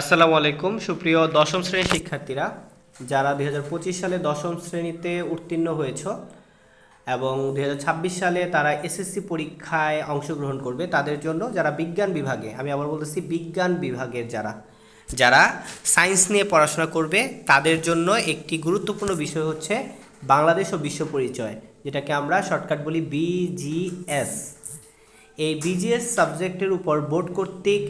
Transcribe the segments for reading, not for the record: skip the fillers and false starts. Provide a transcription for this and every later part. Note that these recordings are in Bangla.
আসসালামু আলাইকুম সুপ্রিয় দশম শ্রেণীর শিক্ষার্থীরা যারা 2025 সালে দশম শ্রেণীতে উত্তীর্ণ হয়েছ এবং 2026 সালে তারা এসএসসি পরীক্ষায় অংশগ্রহণ করবে তাদের জন্য যারা বিজ্ঞান বিভাগে, আমি আবার বলতেছি বিজ্ঞান বিভাগের যারা যারা সায়েন্স নিয়ে পড়াশোনা করবে তাদের জন্য একটি গুরুত্বপূর্ণ বিষয় হচ্ছে বাংলাদেশ ও বিশ্ব পরিচয়, যেটাকে আমরা শর্টকাট বলি বিজিএস। এই বিজিএস সাবজেক্টের উপর বোর্ড কর্তৃক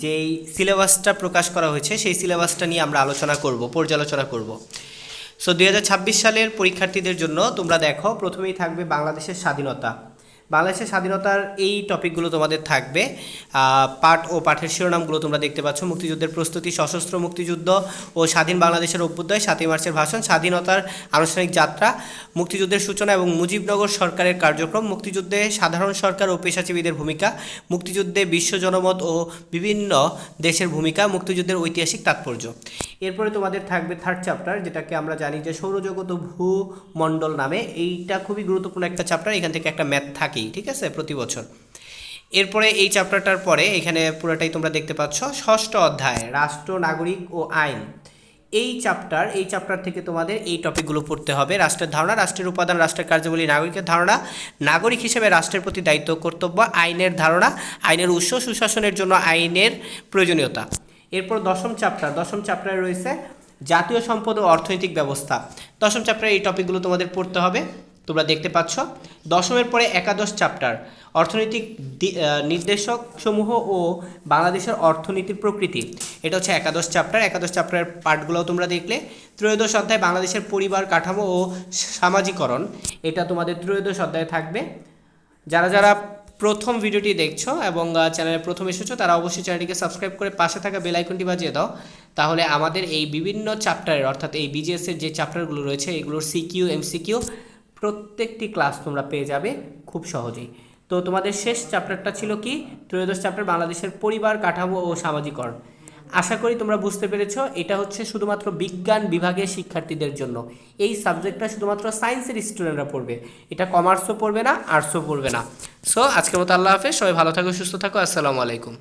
যেই সিলেবাসটা প্রকাশ করা হয়েছে সেই সিলেবাসটা নিয়ে আমরা পর্যালোচনা করব। সো 2026 সালের পরীক্ষার্থীদের জন্য তোমরা দেখো, প্রথমেই থাকবে বাংলাদেশের স্বাধীনতা। বাংলাদেশের স্বাধীনতার এই টপিকগুলো তোমাদের থাকবে। পাঠ ও পাঠের শিরোনামগুলো তোমরা দেখতে পাচ্ছ: মুক্তিযুদ্ধের প্রস্তুতি, সশস্ত্র মুক্তিযুদ্ধ ও স্বাধীন বাংলাদেশের অভ্যুদয়, 7ই মার্চের ভাষণ, স্বাধীনতার আনুষ্ঠানিক যাত্রা, মুক্তিযুদ্ধের সূচনা এবং মুজিবনগর সরকারের কার্যক্রম, মুক্তিযুদ্ধে সাধারণ সরকার ও পেশাজীবীদের ভূমিকা, মুক্তিযুদ্ধে বিশ্ব জনমত ও বিভিন্ন দেশের ভূমিকা, মুক্তিযুদ্ধের ঐতিহাসিক তাৎপর্য। এরপরে তোমাদের থাকবে থার্ড চ্যাপ্টার, যেটাকে আমরা জানি যে সৌরজগৎ ও ভূমণ্ডল নামে। এইটা খুবই গুরুত্বপূর্ণ একটা চ্যাপ্টার, এখান থেকে একটা ম্যাথ থাকেই, ঠিক আছে, প্রতি বছর। এরপরে এই চ্যাপ্টারটার পরে এখানে পুরোটাই তোমরা দেখতে পাচ্ছ ষষ্ঠ অধ্যায় রাষ্ট্র, নাগরিক ও আইন। এই চ্যাপ্টার থেকে তোমাদের এই টপিকগুলো পড়তে হবে: রাষ্ট্রের ধারণা, রাষ্ট্রের উপাদান, রাষ্ট্রের কার্যাবলী, নাগরিকের ধারণা, নাগরিক হিসেবে রাষ্ট্রের প্রতি দায়িত্ব কর্তব্য, আইনের ধারণা, আইনের উৎস, সুশাসনের জন্য আইনের প্রয়োজনীয়তা। এরপর দশম চ্যাপ্টারে রয়েছে জাতীয় সম্পদ ও অর্থনৈতিক ব্যবস্থা। দশম চ্যাপ্টারে এই টপিকগুলো তোমাদের পড়তে হবে, তোমরা দেখতে পাচ্ছ। দশমের পরে একাদশ চ্যাপ্টার অর্থনৈতিক নির্দেশক সমূহ ও বাংলাদেশের অর্থনীতির প্রকৃতি। এটা হচ্ছে একাদশ চ্যাপ্টারের পার্টগুলোও তোমরা দেখলে। ত্রয়োদশ অধ্যায় বাংলাদেশের পরিবার কাঠামো ও সামাজিকরণ, এটা তোমাদের ত্রয়োদশ অধ্যায়ে থাকবে। যারা প্রথম ভিডিওটি দেখছো এবং চ্যানেলে প্রথম এসেছো তারা অবশ্যই চ্যানেলটিকে সাবস্ক্রাইব করে পাশে থাকা বেল আইকনটি বাজিয়ে দাও, তাহলে আমাদের এই বিভিন্ন চ্যাপ্টারের, অর্থাৎ এই বিজিএসের যে চ্যাপ্টারগুলো রয়েছে এগুলোর সিকিউ, এমসিকিউ প্রত্যেকটি ক্লাস তোমরা পেয়ে যাবে খুব সহজেই। তো তোমাদের শেষ চ্যাপ্টারটা ছিল কি? ত্রয়োদশ চ্যাপ্টার বাংলাদেশের পরিবার কাঠামো ও সামাজিকরণ। আশা করি তোমরা বুঝতে পেরেছো, এটা হচ্ছে শুধুমাত্র বিজ্ঞান বিভাগের শিক্ষার্থীদের জন্য। এই সাবজেক্টটা শুধুমাত্র সায়েন্সের স্টুডেন্টরা পড়বে, এটা কমার্সও পড়বে না, আর্টসও পড়বে না। সো আজকের মতো আল্লাহ হাফেজ, সবাই ভালো থাকো, সুস্থ থাকো, আসসালামু আলাইকুম।